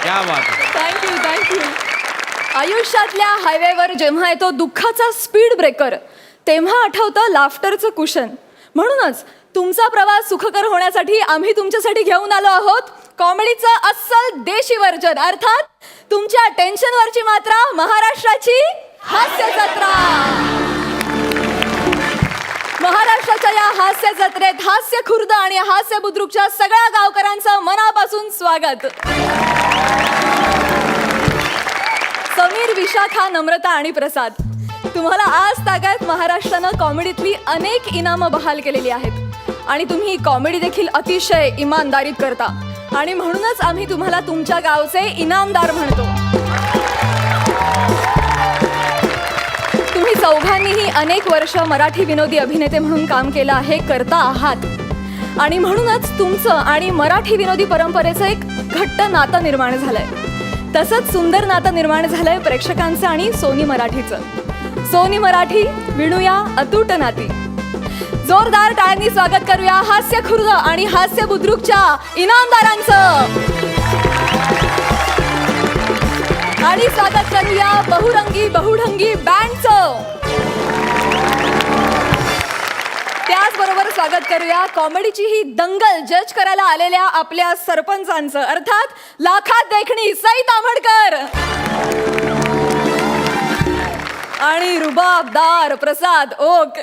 क्या बात आहे. थँक्यू. आयुष्यातल्या हायवेवर जेव्हा येतो दुःखाचा स्पीड ब्रेकर, तेव्हा आठवतं लाफ्टरचं कुशन. म्हणूनच तुमचा प्रवास सुखकर होण्यासाठी आम्ही तुमच्यासाठी घेऊन आलो आहोत कॉमेडीचं अस्सल देशी वर्जन, अर्थात तुमच्या टेन्शनवरची मात्रा, महाराष्ट्राची हास्य जत्रा. महाराष्ट्राच्या या हास्य जत्रेत हास्य खुर्द आणि हास्य बुद्रुकच्या सगळ्या गावकऱ्यांचं मनापासून स्वागत. समीर, विशाखा, नम्रता आणि प्रसाद, तुम्हाला आज तागायत महाराष्ट्रानं कॉमेडीतली अनेक इनामं बहाल केलेली आहेत आणि तुम्ही कॉमेडी देखील अतिशय इमानदारीत करता आणि म्हणूनच आम्ही तुम्हाला तुमच्या गावचे इनामदार म्हणतो. तुम्ही चौघांनीही अनेक वर्ष मराठी विनोदी अभिनेते म्हणून काम केलं आहे, करता आहात आणि म्हणूनच तुमचं आणि मराठी विनोदी परंपरेचं एक घट्ट नातं निर्माण झालंय. तसंच सुंदर नातं निर्माण झालंय प्रेक्षकांचं आणि सोनी मराठीचं. सोनी मराठी, विणूया अतूट नाती. जोरदार टाळ्यांनी स्वागत करूया हास्य खुर्द आणि हास्य बुद्रुकच्या इनामदारांचं. आणि स्वागत करूया बहुरंगी बहुढंगी बँडचं. त्याचबरोबर स्वागत करूया कॉमेडीची ही दंगल जज करायला आलेल्या आपल्या सरपंचांचं, अर्थात लाखात देखणी सई ताम्हणकर आणि रुबाबदार प्रसाद ओक.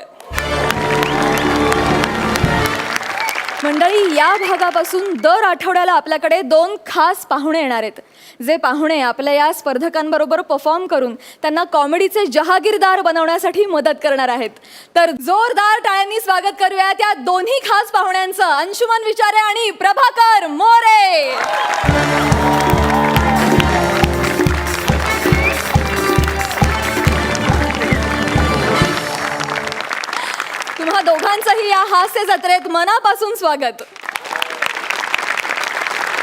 मंडळी, या भागापासून दर आठवड्याला आपल्याकडे 2 खास पाहुणे येणार आहेत, जे पाहुणे आपल्या या स्पर्धकांबरोबर परफॉर्म करून त्यांना कॉमेडीचे जहागीरदार बनवण्यासाठी मदत करणार आहेत. तर जोरदार टाळ्यांनी स्वागत करूया त्या दोन्ही खास पाहुण्यांचं, अंशुमन विचारे आणि प्रभाकर मोरे. तुम्हा दोघांचंही या हास्य जत्रेत मनापासून स्वागत.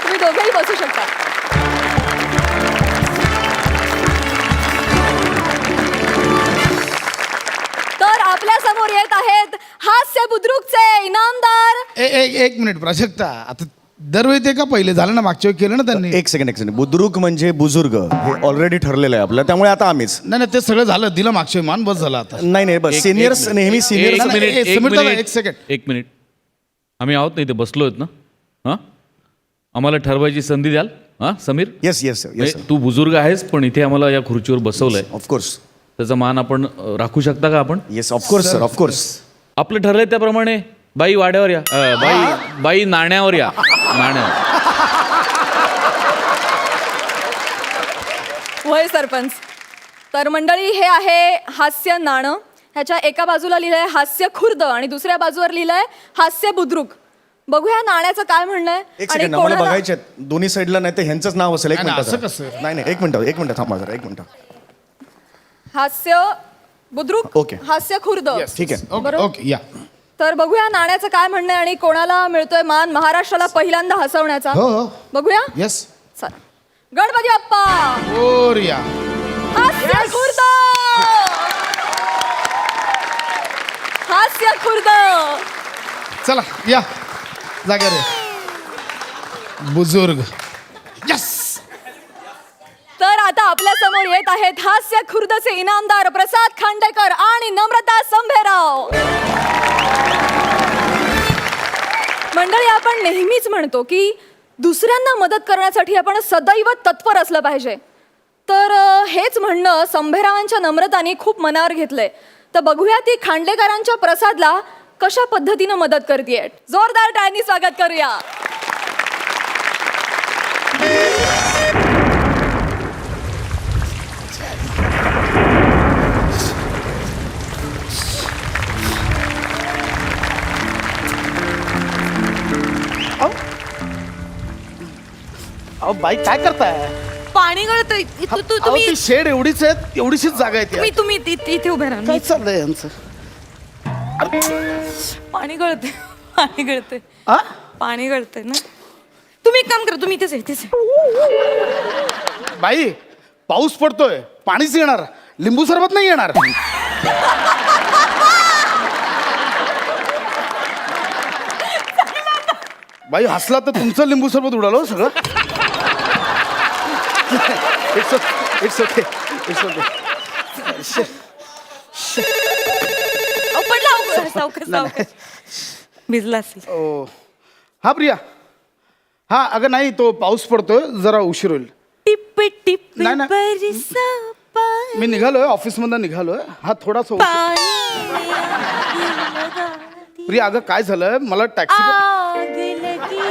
तुम्ही दोघेही बसू शकता. तर आपल्या समोर येत आहेत हास्य बुद्रुकचे इनामदार. एक मिनिट प्राजक्ता, आता दरवेळी ते का पहिले झालं ना, मागच्या वेळी केलं ना त्यांनी. एक सेकंड. बुद्रुक म्हणजे बुजुर्ग, हे ऑलरेडी ठरलेलं आहे आपलं, त्यामुळे आता आम्हीच. नाही ते सगळं झालं, दिलं मागच्या वेळी, मान बस झाला आता. नाही बस सिनियर्स नेहमी सिनियर. एक मिनिट, आम्ही आहोत ना इथे बसलो आहेत ना. हां, आम्हाला ठरवायची संधी द्याल. हां समीर. येस. तू बुजुर्ग आहेस, पण इथे आम्हाला या खुर्चीवर बसवलंय, ऑफकोर्स. त्याचा मान आपण राखू शकता का आपण? Yes of course sir, of course. आपलं ठरलंय त्याप्रमाणे बाई वाड्यावर या, बाई नाण्यावर या, नाण्यावर. वय सरपंच. तर मंडळी, हे आहे हास्य नाणं. ह्याच्या एका बाजूला लिहिलंय हास्य खुर्द आणि दुसऱ्या बाजूवर लिहिलंय हास्य बुद्रुक. बघूया नाण्याचं काय म्हणणं आहे. एक सेकंड, मला बघायचे दोन्ही साईडला, नाही तर ह्यांचंच नाव असेल. एक नाही, मिनिट. असं कसं? नाही एक मिनिट थांबा जरा, एक मिनिट. हास्य बुद्रुक, ओके. हास्य खुर्द. ठीक आहे. बरोबर. ओके या. तर बघूया नाण्याचं काय म्हणणं आहे आणि कोणाला मिळतोय मान महाराष्ट्राला पहिल्यांदा हसवण्याचा. हो. बघूया. येस. चला. गणपती बाप्पा. ओर या. हास्य खुर्द. हास्य खुर्द. चला या जागा रे बुजुर्ग. यस. तर आता आपल्या समोर येत आहेत हास्य खुर्दचे इनामदार प्रसाद खांडेकर आणि नम्रता संभेराव. मंडळी, आपण नेहमीच म्हणतो की दुसऱ्यांना मदत करण्यासाठी आपण सदैव तत्पर असलं पाहिजे. तर हेच म्हणणं संभेरावांच्या नम्रताने खूप मनावर घेतलंय. तर बघूया ती खांडेकरांच्या प्रसादला कशा पद्धतीनं मदत करतेय. जोरदार टाळ्यांनी स्वागत करूया. अहो बाई काय करताय? पाणी गळतंय. तुम्ही ती शेड एवढीच आहे, एवढीशीच जागा आहे ती. तुम्ही इथे उभे राहा. काय चाललंय यांचं? पाणी गळतंय. पाणी गळतंय. आ? पाणी गळतंय ना. तुम्ही एक काम करा, तुम्ही इथेच. बाई पाऊस पडतोय, पाणीच येणार, लिंबू सरबत नाही येणार. बाई हसला तर तुमचं लिंबू सरबत उडालो सगळं. इट्स ओके पडला सावकाश सावकाश भिजला असेल. ओ हा प्रिया हा अगं नाही तो पाऊस पडतोय जरा उशीर होईल टिप टिप नाही, नाही. बरसा पाणी मी निघालोय ऑफिसमधनं निघालोय हा थोडासा प्रिया अगं काय झालं मला टॅक्सी आग लगी दिल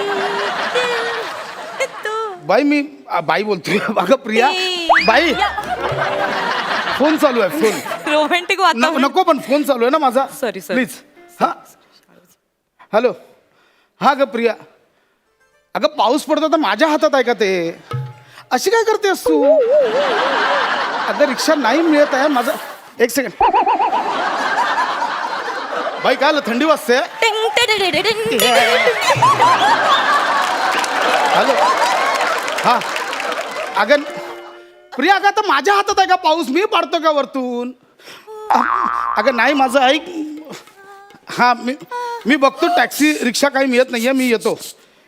तो बाई मी बाई बोलतोय अगं प्रिया बाई फोन चालू आहे फोन रोमॅन्टिक वातावरण. नको पण फोन चालू आहे ना माझा Sorry, sorry. प्लीज हा हॅलो हा ग प्रिया अगं पाऊस पडतो तर माझ्या हातात आहे का ते अशी काय करतेस तू अगं रिक्षा नाही मिळत आहे माझा एक सेकंड बाई काय आलं थंडी वाजते टिंग टिडिडिडिडिंग. हॅलो हा अगं प्रिया अगं आता माझ्या हातात आहे का पाऊस मी पाडतो का वरतून अगं नाही माझं ऐक हा मी बघतो टॅक्सी रिक्षा काही मिळत नाहीये मी येतो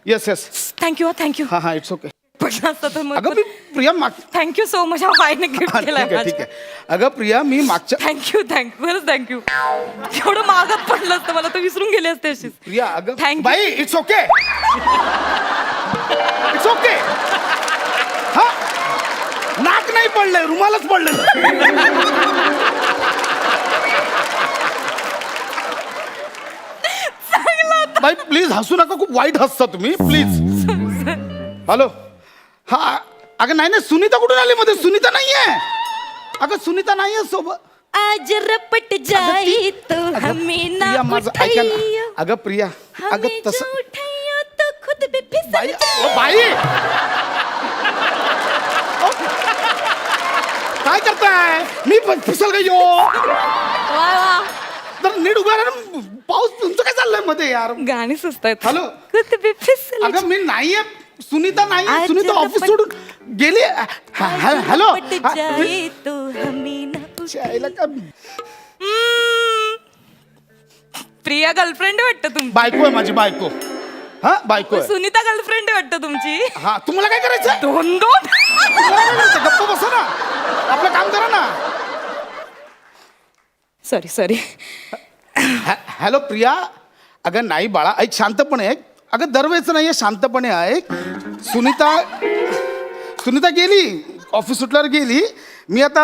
येस थँक्यू थँक्यू. हा इट्स ओके पडला असता तर मग अगं मी प्रिया थँक्यू सो मच. बाईने गिफ्ट हा, ठीक केलाय आहे अगं प्रिया मी मागच्या थँक्यू खरंच थँक्यू. एवढं मागत पडलं असतं मला तर विसरून गेले असते अशीच. प्रिया अगं Thank you. By its okay it's okay हा नाक नाही पडलंय रुमालच पडलंय बाई प्लीज हसू नका खूप वाईट हसता तुम्ही प्लीज हॅलो हा अगं नाही सुनीता कुठून आली मध्ये सुनीता नाहीये अगं सुनीता नाहीये सोबत आज रपट जाई तो हमें ना प्रिया माझं ऐका ना उठाइयो अगं प्रिया अगं हमें तसं जो उठाइयो तो खुद भी फिसल बाई जाए. ओ, बाई ओ, काय करताय मी फिसल गयो वा वा. तर नीट उभा राहा ना पाऊस तुमचं काय चाललंय मध्ये यार गाणी सुचतायत. हॅलो. खुद भी फिसल अगं मी नाहीये सुनीता नाहीये आज सुनीता ऑफिस रपट- सोडून गेली हॅलो रपट जाई तो हमें ना यायला का प्रिया गर्लफ्रेंड वाटतं तुमची. बायको आहे माझी बायको हा बायको आहे सुनीता गर्लफ्रेंड वाटतं तुमची. हा तुम्हाला काय करायचं दोन तुम्हाला काय करायचं गप्प बसा ना आपलं काम करा ना सॉरी हॅलो प्रिया अगं नाही बाळा ऐक शांतपणे ऐक अगं दरवेळेच नाहीये शांतपणे ऐक सुनीता गेली ऑफिस सुटल्यावर गेली मी आता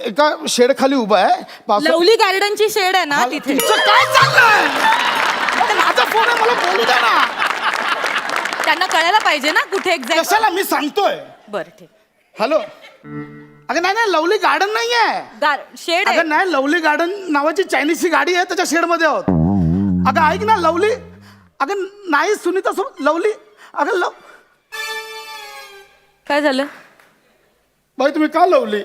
एका शेड खाली उभा आहे पावसा- लवली गार्डनची शेड आहे ना तिथे. तुमचं काय चाललंय अरे माझा फोन आहे मला बोलू द्या ना त्यांना कळायला पाहिजे ना कुठे एक्झॅक्ट. कशाला मी सांगतोय बरं ठीक. हॅलो अगं नाही लवली गार्डन नाही आहे शेड आहे. अगं नाही लवली गार्डन नावाची चायनीजची गाडी आहे त्याच्या शेडमध्ये आहोत अगं ऐक ना लवली अगं नाही सुनीता लवली अगं काय झालं. बाई तुम्ही का लवली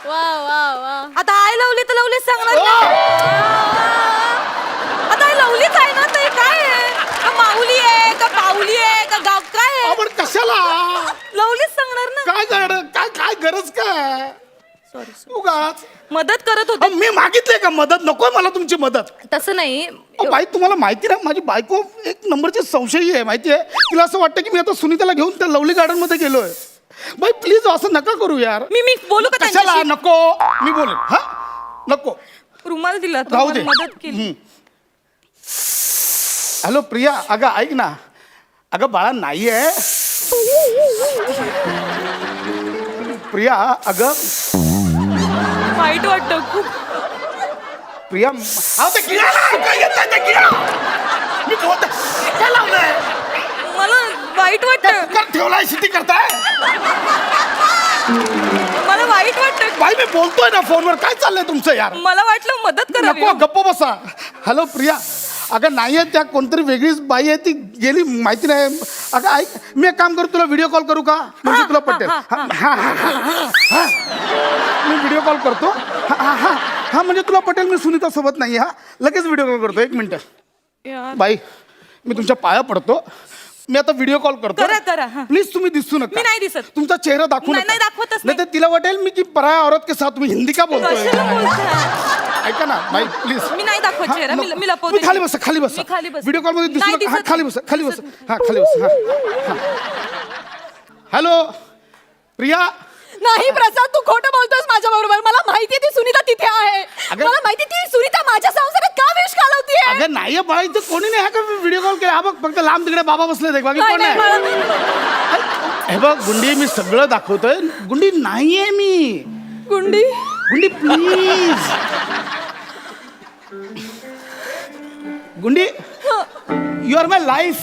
आता आय लवली तर लवलीच सांगणार ना. आता आय लवलीच आहे ना ते काय आहे का माऊली आहे का पाऊली आहे का गाव काय आहे. आपण कशाला लवलीच सांगणार ना. काय गरज काय गरज काय सॉरी उगाच मदत करत होते. मी मागितले का मदत नकोय मला तुमची मदत तसं नाही. बाई तुम्हाला माहिती ना माझी बायको एक नंबरची संशयी आहे माहिती आहे तिला असं वाटतं की मी आता सुनीताला घेऊन त्या लवली गार्डन मध्ये गेलोय बाई प्लीज असं नका करू यार मी बोलू का कशाला त्यांच्याशी? नको मी बोलेन हा नको रुमाल दिला तर राहू मला दे मदत केली. हॅलो प्रिया अगं ऐक ना अगं बाळा नाही आहे प्रिया अगं वाईट वाटतं खूप. प्रिया अहो ते किडा काय येतंय ते किडा मी बोलतो काय लावलंय मला वाईट वाटतं. कुकर ठेवलाय शिटी करताय मला वाईट वाटतं. बाई मी बोलतोय ना फोनवर काय चाललंय तुमचं यार मला वाटलं मदत करावी. नको गप्प बसा हॅलो प्रिया अगं नाहीये त्या कोणतरी वेगळीच बाई आहे ती गेली माहिती नाही अगं ऐक मी एक काम करू तुला व्हिडिओ कॉल करू का म्हणजे तुला पटेल हा. मी व्हिडिओ कॉल करतो हा म्हणजे तुला पटेल मी सुनीता सोबत नाही हा लगेच व्हिडिओ कॉल करतो 1 मिनिट यार. बाई मी तुमच्या पाया पडतो मी आता व्हिडिओ कॉल करतो करा, हा. प्लीज तुम्ही दिसू नका मी नाही दिसत. तुमचा चेहरा दाखवू नाही, नका नाही दाखवतच नाही तर तिला वाटेल मी की पराया औरत के साथ तुम्ही हिंदी का बोलतोय कशाला बोलताय? ऐका ना बाई प्लीज. मी नाही दाखवत चेहरा, मी लपवते. खाली बस खाली बस. मी खाली बस. व्हिडिओ कॉल मध्ये नाही दिसू नका. दिसत. खाली बस खाली बस. हा खाली बस. हॅलो प्रिया. नाही प्रसाद, तू खोटं बोलतोस माझ्या बरोबर. मला माहिती ती सुनीता तिथे आहे. अगं- मला माहिती ती सुनीता माझ्या संसारात का विष घालवतीये. अगं नाही बाई, इथं कोणी नाही. हा का व्हिडिओ कॉल केला? हा बघ फक्त लांब तिकडे बाबा बसले बाकी नाही, कोण नाही, नाही. मला- हे बघ गुंडी, मी सगळं दाखवतोय. गुंडी नाहीये मी. गुंडी गुंडी प्लीज. गुंडी यू आर माय लाईफ.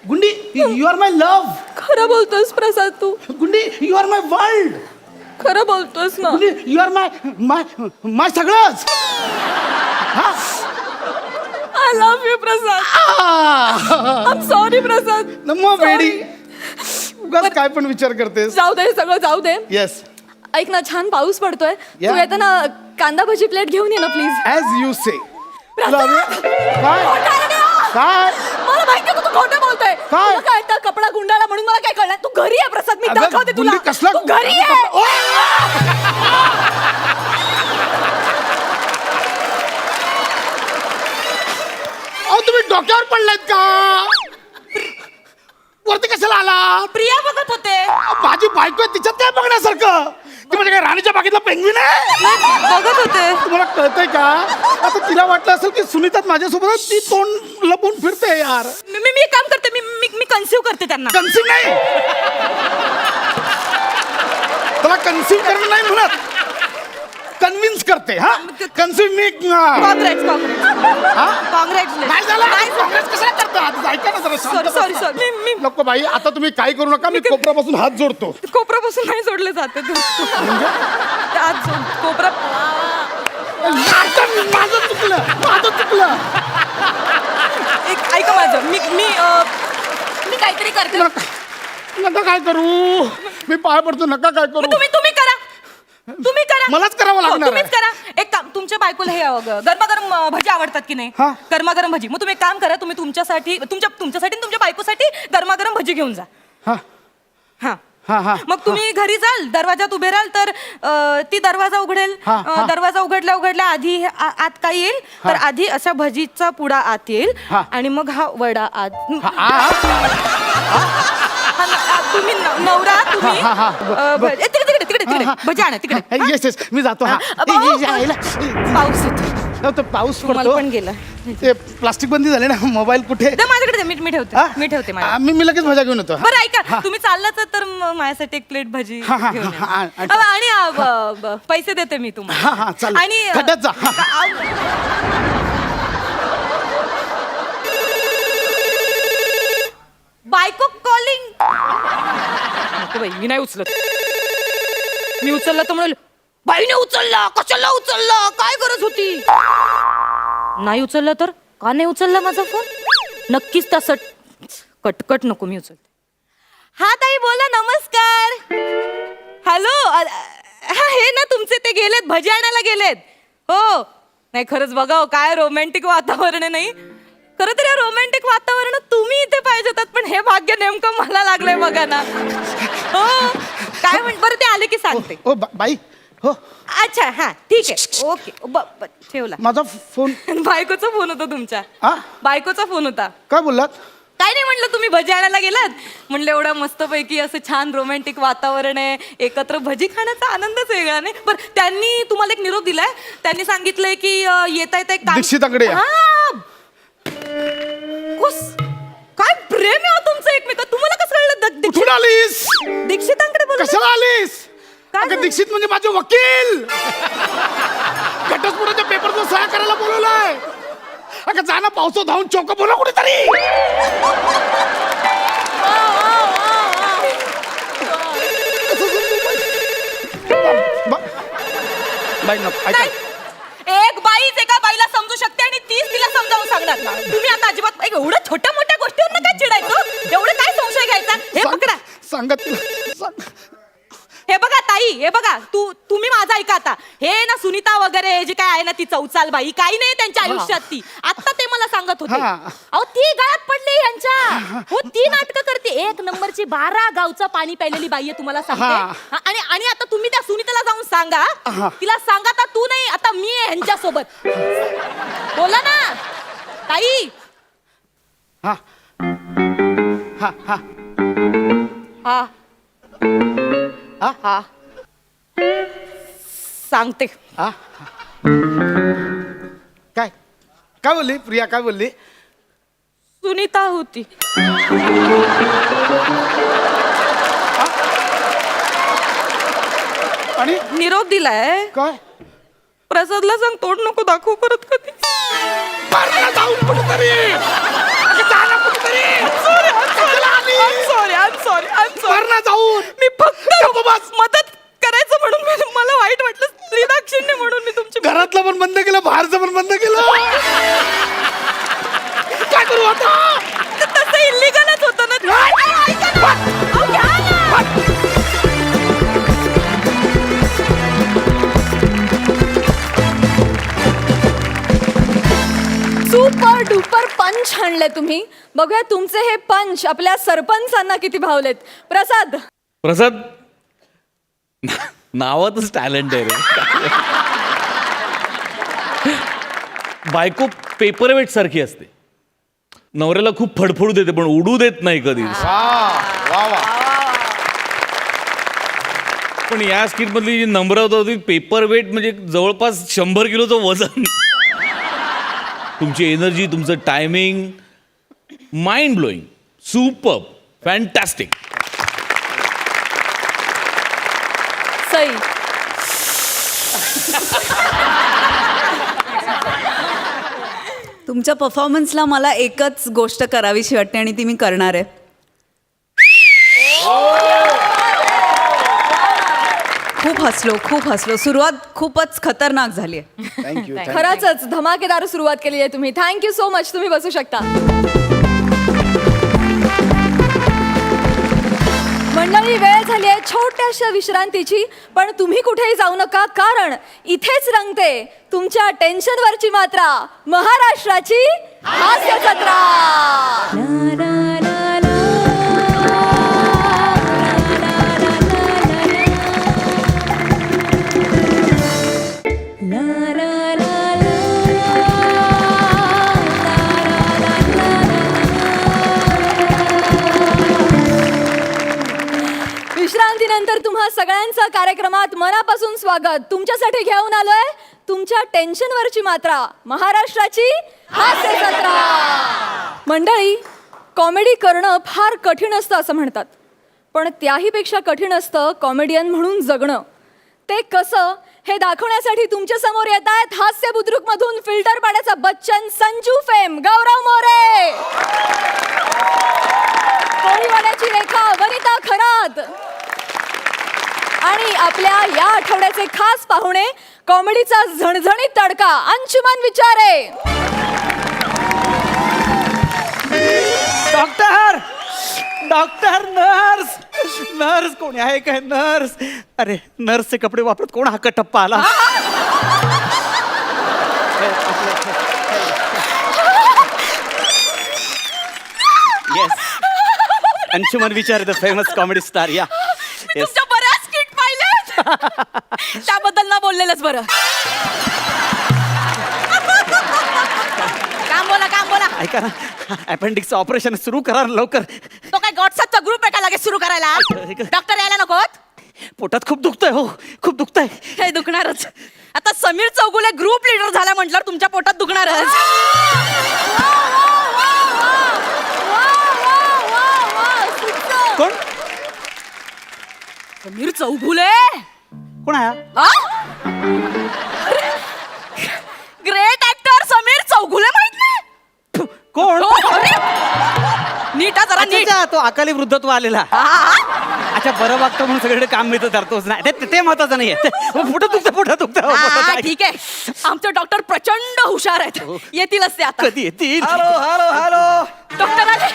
गुंडी यू आर माय लव्ह. खरं बोलतोस प्रसाद, तू गुंडी यू आर माय वर्ल्ड. खरं बोलतोस ना. गुंडी you are my my my सगळंच. I love you Prasad. I am sorry Prasad. नमो बेडी. उगाच काय पण विचार करतेस. जाऊ दे, सगळं जाऊ दे. येस ऐक ना, छान पाऊस पडतोय. तू Yeah. येताना कांदा भजी प्लेट घेऊन ये ना प्लीज. ॲज यू से. प्रसाद! काय काय मला माहिती आहे तू खोटं बोलतोय. काय? तुला काय तर कपडा गुंडाळा म्हणून मला काय कळलं. तू घरी आहे प्रसाद, मी अगं, दाखवते तुला. गुंडी कसला तू घरी आहे. ओ! अहो तुम्ही डोक्यावर पडलात का? वरती कशाला आला? प्रिया बघत होते. माझी बायको आहे, तिच्यात काय बघण्यासारखं? ती म्हणजे काय राणीच्या बागेतला पेंग्विन आहे? बघत होते. तुम्हाला कळतंय का? आता तिला वाटलं असेल की सुनीतात माझ्यासोबत आहे, ती तोंड लपून फिरते यार. मी एक काम करते, मी कन्सिव्ह करते त्यांना. कन्सिव्ह नाही, त्याला कन्सिव्ह करणं नाही म्हणत, कन्व्हिन्स करते. हा कन्सिव्ह मी काँग्रेस नाही झालं. काँग्रेस कशाला करतात? ऐका ना जरा शांत बसा. सॉरी मी नको बाई, आता तुम्ही काही करू नका. मी कोपऱ्यापासून हात जोडतो. कोपरापासून नाही सोडले जाते तू. आज कोपरा. माझं चुकलं, माझं चुकलं. एक ऐका माझं, मी काहीतरी करते. नका काय करू. मी पाय पडतो. नका काय करू. तुम्ही करा. तुम्ही करा. मलाच करावं हो, लागणार तुम्हीच करा. एक काम, तुमच्या बायकोला हे गरमागरम भजी आवडतात की नाही? हा. गरमागरम भजी. मग तुम्ही एक काम करा, तुम्ही तुमच्यासाठी आणि तुमच्या बायकोसाठी गरमागरम भजी घेऊन जा. हा हा हा हा. मग तुम्ही घरी जाल, दरवाजात उभे राहाल तर ती दरवाजा उघडेल. हा, हा. दरवाजा उघडल्या आधी आत काय येईल तर आधी अशा भजीचा पुडा आत येईल हा. आणि मग हा वडा आत. आ, तुम्ही नवरा तुम्ही हा, हा, तिकडे भजी आणा तिकडे. येस येस मी जातो. हा पाऊस येतो. तो पाऊस रुमाल पडतो. पण गेला. ते प्लास्टिक बंदी झाली ना. मोबाईल कुठे? दे माझ्याकडे दे, मी ठेवते. हा? मी ठेवते माझ्या. मी लगेच भजा घेऊन येतो. बरं ऐका, तुम्ही चाललाच तर माझ्यासाठी एक प्लेट भजी हा, हा, घेऊन हा, हा, या. आणि पैसे देते मी हा, तुम्हाला. हा, चालेल. आणि खड्ड्यात जा. हा. बायको कॉलिंग. नको बाई, मी नाही उचलत. मी उचलला तर म्हणाल बाईने उचलला, कशाला उचलला, काय गरज होती. नाही उचलला तर का नाही उचलला माझा फोन? नक्कीच तसं कटकट नको, मी उचलते. हा ताई बोला, नमस्कार. हॅलो. हे ना तुमचे ते गेलेत, भजी आणायला गेलेत. हो नाही खरंच बघा हो, काय रोमॅन्टिक वातावरण आहे. नाही खरं तर या रोमॅन्टिक वातावरणात तुम्ही इथे पाहिजे होतात, पण हे भाग्य नेमकं मला लागलंय बघा ना. हो काय बरं ते आले की सांगते. ओ बाई हो. अच्छा हा ठीक आहे, ओके. ठेवला. माझा फोन. बायकोचा फोन होता तुमच्या. हा? बायकोचा फोन होता. काय बोललात? काय नाही म्हणलं, तुम्ही भजी आणायला गेलात म्हणलं, एवढं मस्तपैकी असं छान रोमॅन्टिक वातावरण आहे, एकत्र भजी खाण्याचा आनंदच वेगळा. नाही बरं त्यांनी तुम्हाला एक निरोप दिलाय. त्यांनी सांगितलंय की येता येता एक दीक्षिताकडे या. काय प्रेम आहे हो तुमचं एकमेकात. तुम्हाला कसं कळलं? कुठून आलीस? दीक्षितांकडे बोलत कशाला आलीस? काय अगं झालं? दीक्षित म्हणजे माझे वकील. घटस्फोटाच्या पेपरचं सह्या करायला बोलवलंय. अगं जाणं पावसात धावून चौक बोला कुठेतरी. बाई नको ऐका. एक बाईच एका बाईला समजू शकते आणि तीच तिला समजावून सांगणार. तुम्ही आता अजिबात एवढ्या छोट्या मोठ्या गोष्टीवर काय चिडायचं, एवढं काय संशय घ्यायचा. हे पकडा, सांगा तिला सांग. हे बघा ताई, हे बघा तुम्ही माझा ऐका आता. हे ना सुनीता वगैरे जी काय आहे ना ती चौचाल बाई काही नाही त्यांच्या आयुष्यात ती आता ते मला सांगत होते हा. अहो ती गळ्यात पडली यांच्या हो ती नाटकं करते 1 नंबरची 12 गावचं पाणी प्यायलेली बाई आहे तुम्हाला सांगते हा. हा, आणि आता तुम्ही त्या सुनीताला जाऊन सांगा हा. तिला सांगा आता तू नाही आता मी आहे ह्यांच्यासोबत बोला ना ताई हा हा हा हा हा हा सांगते हा काय काय बोलली प्रिया काय बोलली सुनीता होती आणि निरोप दिलाय काय प्रसादला सांग तोड नको दाखवू परत कधी मारला जाऊन कुठेतरी अगं जा ना कुठेतरी मारला जाऊन मी फक्त गप्प बस. मदत करायचं म्हणून मला वाईट वाटलं श्रीदाक्षिण्य म्हणून मी तुमची घरातलं पण बंद केलं बाहेरचं पण बंद केलं काय करू आता तसं इलिगलच होतं ना ऐका ना. अहो, घ्या ना. सुपर डुपर पंच आणले तुम्ही. बघूया तुमचे हे पंच आपल्या सरपंचांना किती भावलेत. प्रसाद प्रसाद नावातच टॅलेंट आहे रे. बायको पेपरवेट सारखी असते. नवऱ्याला खूप फडफडू देते पण उडू देत नाही कधी. पण या स्किट मधली जी नम्रता होती पेपरवेट म्हणजे जवळपास 100 किलोचं वजन. तुमची एनर्जी तुमचं timing mind blowing super fantastic. Sai तुमच्या परफॉर्मन्सला मला एकच गोष्ट करावीशी वाटते आणि ती मी करणार आहे. खूप हसलो. सुरुवात खूपच खतरनाक झाली आहे. थँक्यू खरंच धमाकेदार सुरुवात केली आहे तुम्ही. Thank you so much. तुम्ही बसू शकता. मंडळी वेळ झाली आहे छोट्याशा विश्रांतीची. पण तुम्ही कुठेही जाऊ नका कारण इथेच रंगते तुमच्या टेन्शनवरची मात्रा महाराष्ट्राची हास्य जत्रा. विश्रांतीनंतर तुम्हा सगळ्यांचं कार्यक्रमात मनापासून स्वागत. तुमच्यासाठी घेऊन आलोय तुमच्या टेन्शनवरची मात्रा महाराष्ट्राची हास्य जत्रा. मंडळी कॉमेडी करणं फार कठीण असतं असं म्हणतात. पण त्याही पेक्षा कठीण असतं कॉमेडियन म्हणून जगणं. ते कसं हे दाखवण्यासाठी तुमच्या समोर येत आहेत हास्य बुद्रुक मधून फिल्टर पाण्याचा बच्चन संजू फेम गौरव मोरे, कोळीवाड्याची रेखा वनिता खरात आणि आपल्या या आठवड्याचे खास पाहुणे कॉमेडीचा झणझणीत तडका अंशुमन विचारे. डॉक्टर डॉक्टर नर्स नर्स कोणी आहे काय नर्स अरे नर्सचे कपडे वापरत कोण हा कटप्पा आला येस अंशुमन विचार द फेमस कॉमेडी स्टार या मी तुमच्या बऱ्याच किट पाहिल्यात त्याबद्दल ना बोललेलंच बरं. काम बोला ऐका ना अपेंडिक्सचं ऑपरेशन सुरू करा ना लवकर. तो काय व्हॉट्सअपचा ग्रुप आहे का लगेच सुरू करायला. डॉक्टर यायला नकोत. पोटात खूप दुखतंय हो खूप दुखतंय. हे दुखणारच. आता समीर चौगुले ग्रुप लीडर झाला म्हटल्यावर तुमच्या पोटात दुखणारच. कोण समीर चौगुले कोण आहे हा? ग्रेट ऍक्टर समीर चौगुले माहित नाही. कोण नीट हा जरा नीट. अच्छा, तो अकाली वृद्धत्व आलेला. अच्छा बरं वागतो म्हणून सगळीकडे काम मिळतं तर तोच नाही ते महत्वाचं नाहीये. पोटात दुखतं ठीक आहे. आमचे डॉक्टर प्रचंड हुशार आहेत. येतीलच ते आता. कधी येतील. हॅलो डॉक्टर आले.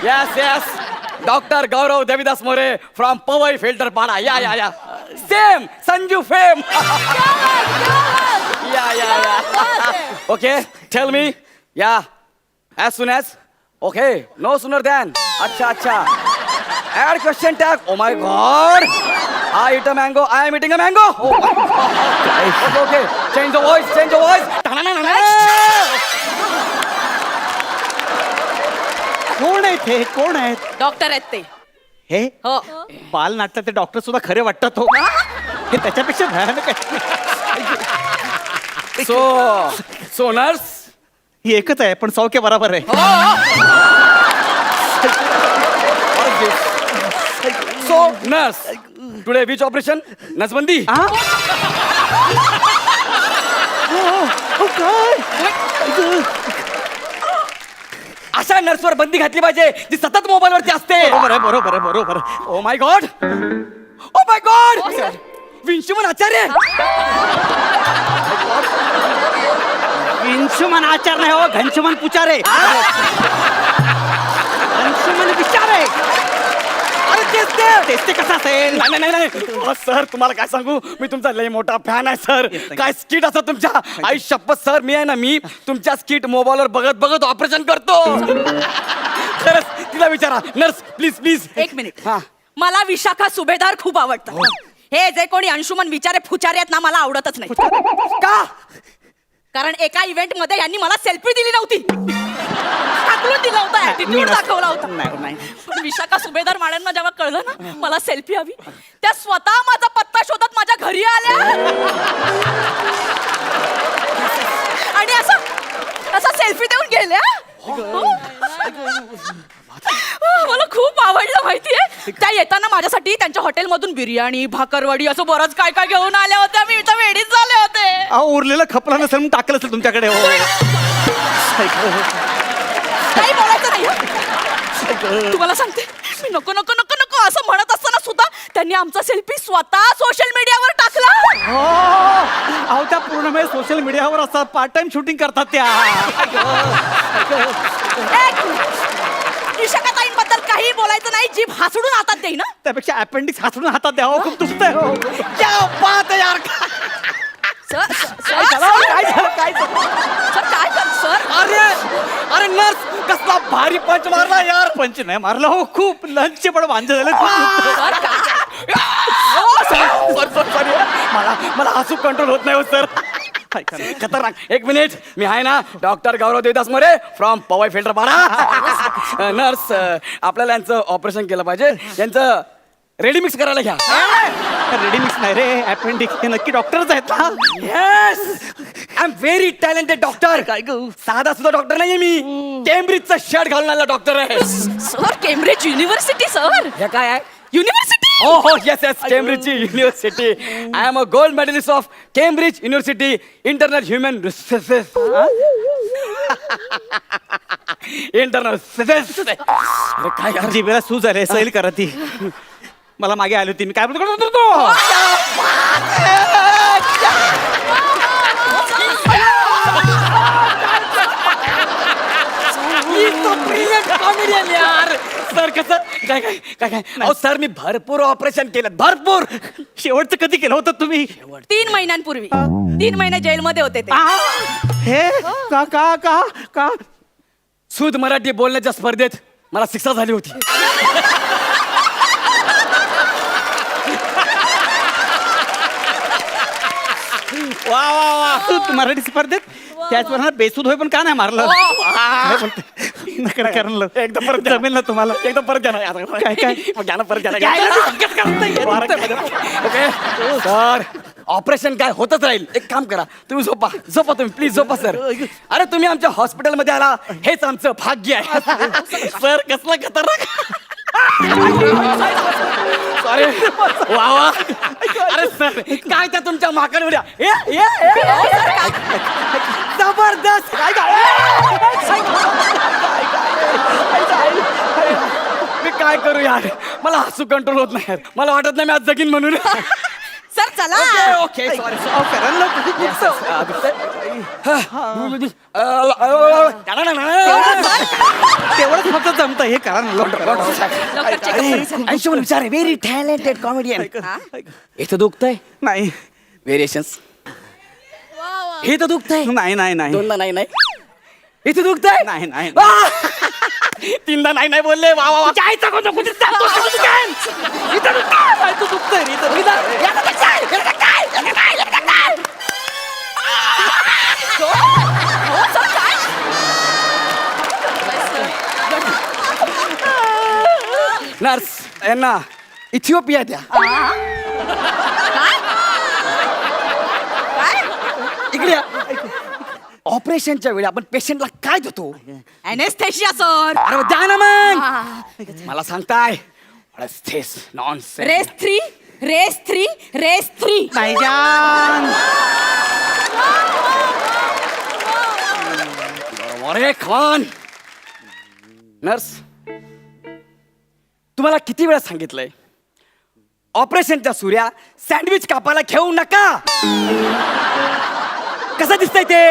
Yes doctor Gaurav Devidas More from Powai Filter Pada या सेम संजू फेम या ओके टेल मी या as soon as okay no sooner than अच्छा add question tag oh my god I eat a mango I am eating a mango oh my god okay change the voice कोण आहेत हे कोण आहेत doctor आहेत ते हे हो बाल नाटकाचे डॉक्टर सुद्धा खरे वाटतात हो हे त्याच्यापेक्षा भयानक आहे so nurse ही एकच आहे पण सौख्य बरोबर आहे so nurse today which operation नसबंदी अशा नर्सवर बंदी घातली पाहिजे जी सतत मोबाईल वरती असते बरोबर ओ माय गॉड विंशुमन आचार्य अंशुमन आचार नाही हो घनशुमन पुचारे अंशुमन विचारे अरे तेच ते कसं असेल नाही सर तुम्हाला काय सांगू मी तुमचा लय मोठा फॅन आहे सर काय स्किट असं तुमच्या आई शपथ सर मी आहे ना मी तुमच्या स्किट मोबाईलवर बघत ऑपरेशन करतो खरंच तिला विचारा नर्स प्लीज एक मिनिट हा मला विशाखा सुभेदार खूप आवडतात हे जे कोणी अंशुमन विचारे फुचारे आहेत ना मला आवडतच नाही का कारण एका इव्हेंट मध्ये यांनी मला सेल्फी दिली नव्हती हाकलून दिला होता ऍटिट्यूड दाखवला होता नाही पण विशाखा सुभेदार माळ्यांना जेव्हा कळलं ना मला सेल्फी हवी त्या स्वतः माझा पत्ता शोधत माझ्या घरी आल्या आणि असा सेल्फी देऊन गेल्या मला खूप आवडलं माहितीये त्या येताना माझ्यासाठी त्यांच्या हॉटेलमधून बिर्याणी भाकरवडी असं बरंच काय काय घेऊन आल्या होत्या मी इथं वेडीच झाले होते अहो उरलेलं खपला नसेल म्हणून टाकलं असेल तुमच्याकडे हो काही बोलायचं नाही हं. तुम्हाला सांगते मी नको नको नको नको असं म्हणत असताना सुद्धा त्यांनी आमचा सेल्फी स्वतः सोशल मीडियावर टाकला अहो त्या पूर्ण वेळ सोशल मीडियावर असतात पार्ट टाइम शूटिंग करतात त्या विशाखाताईंबद्दल काही बोलायचं नाही जीभ हसडून हातात देई ना त्यापेक्षा अपेंडिक्स हातून हातात द्यावं खूप दुखतंय हो क्या बात है यार सर अरे नर्स कसला भारी पंच मारला यार पंच नाही मारलं हो खूप लंचचे पण वांझे झाले सॉरी मला हसू कंट्रोल होत नाही हो सर खतरनाक एक मिनिट मी आहे ना doctor Gaurav Devdas More from Powai Filter Pada nurse आपल्याला यांचं ऑपरेशन केलं पाहिजे यांचं रेडी मिक्स करायला घ्या रेडी मिक्स नाही रे अपेंडिक्स हे नक्की डॉक्टरच आहेत ना yes I am very talented doctor काय साधा सुद्धा डॉक्टर नाहीये मी केम्ब्रिजचा शर्ट घालून आलेला डॉक्टर आहे सर केम्ब्रिज युनिव्हर्सिटी सर हे काय आहे युनिव्हर्सिटी हो येस केम्ब्रिजची university I am a gold medalist of Cambridge university internal human resources internal अरे काय यार जिभेला सूज आले सैल करा ती मला मागे आली होती मी काय बोलतो कॉमेडियन यार सर कसं काय अहो सर मी भरपूर ऑपरेशन केलं भरपूर शेवटचं कधी केलं होतं तुम्ही 3 महिन्यांपूर्वी 3 महिने जेलमध्ये होते ते हे का का का का शुद्ध मराठी बोलण्याच्या स्पर्धेत मला शिक्षा झाली होती वा वा वा तू मराठी स्पर्धेत त्याचवर बेसूद होय पण का नाही मारलं एकदम परत जमेल ना तुम्हाला एकदम परत द्या काय काय घ्या ना परत ओके सर ऑपरेशन काय होतच राहील एक काम करा तुम्ही झोपा तुम्ही प्लीज झोपा सर अरे तुम्ही आमच्या हॉस्पिटलमध्ये आला हेच आमचं भाग्य आहे सर कसलं खतरनाक सॉरी वा वा अरे सर काय त्या तुमच्या माकड उड्या जबरदस्त मी काय करू यार मला हसू कंट्रोल होत नाही यार मला वाटत नाही मी आज जगीन म्हणून सर चला ओके सॉरी तेवढंच फक्त जमतं हे करा ना अंशुमन विचार व्हेरी टॅलेंटेड कॉमेडियन इथं दुखतंय नाही व्हेरिएशन्स हे तर दुखतंय नाही नाही नाही दोनदा नाही नाही इथे दुखतंय नाही नाही तीनदा नाही नाही बोलले वा वा वा जायचं कोणतं कुठे जातो तू दुखतंय रे इथं. नर्स यांना इथिओपिया द्या इकडे या. ऑपरेशनच्या वेळी आपण पेशंटला काय देतो अनेस्थेशिया सर. अरे द्या ना मग मला सांगताय नॉनसेन्स रेस थ्री भाईजान अरे खॉन नर्स तुम्हाला किती वेळा सांगितलंय ऑपरेशनच्या सूर्या सँडविच कापायला घेऊ नका कसं दिसतंय ते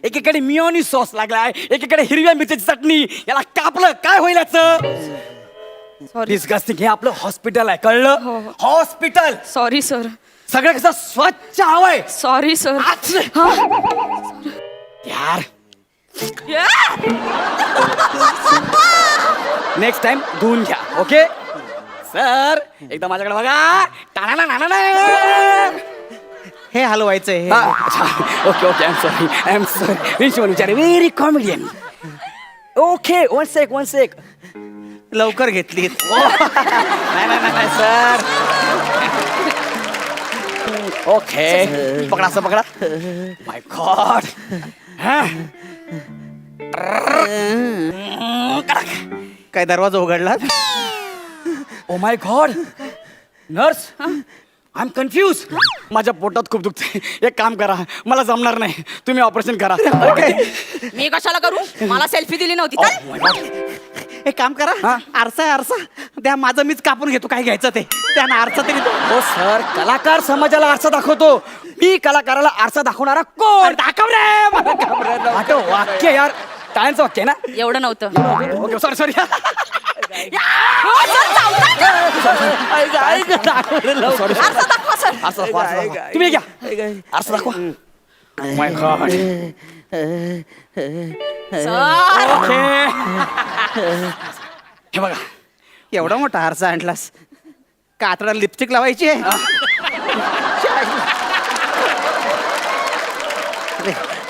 एकीकडे मिओनी सॉस लागलाय एकीकडे हिरव्या मिरच्याची चटणी याला कापलं काय होईल याचं डिस्गस्टिंग हे आपलं हॉस्पिटल आहे कळलं हॉस्पिटल सॉरी सर. सगळं कसं स्वच्छ हवंय सॉरी सर. यार नेक्स्ट टाइम धुवून घ्या ओके सर एकदा माझ्याकडे बघा टाळा ना हे हलवायचंय हे. Okay okay I am sorry Vichare very comedian okay one sec लवकर घेतली नाही सर ओके पकडा असं पकडा माय गॉड काय दरवाजा उघडला oh my God nurse I am confuse माझ्या पोटात खूप दुखते एक काम करा मला जमणार नाही तुम्ही ऑपरेशन करा मी कशाला करू मला सेल्फी दिली नव्हती चल. माय गॉड एक काम करा हा? आरसा आहे आरसा त्या माझं मीच कापून घेतो काय घ्यायचं ते त्यानं आरसा तरी दे. हो सर कलाकार समाजाला आरसा दाखवतो मी कलाकाराला आरसा दाखवणारा कोण दाखव रे मला घाबरायला. आठव वाक्य यार टाळ्यांचं वाक्य आहे ना एवढं नव्हतं. ओके सॉरी आरसा दाखवा सर. तुम्ही घ्या आरसा दाखवा माय गॉड सर ओके हे बघा एवढा मोठा आरसा आणलास कातडा लिपस्टिक लावायची आहे?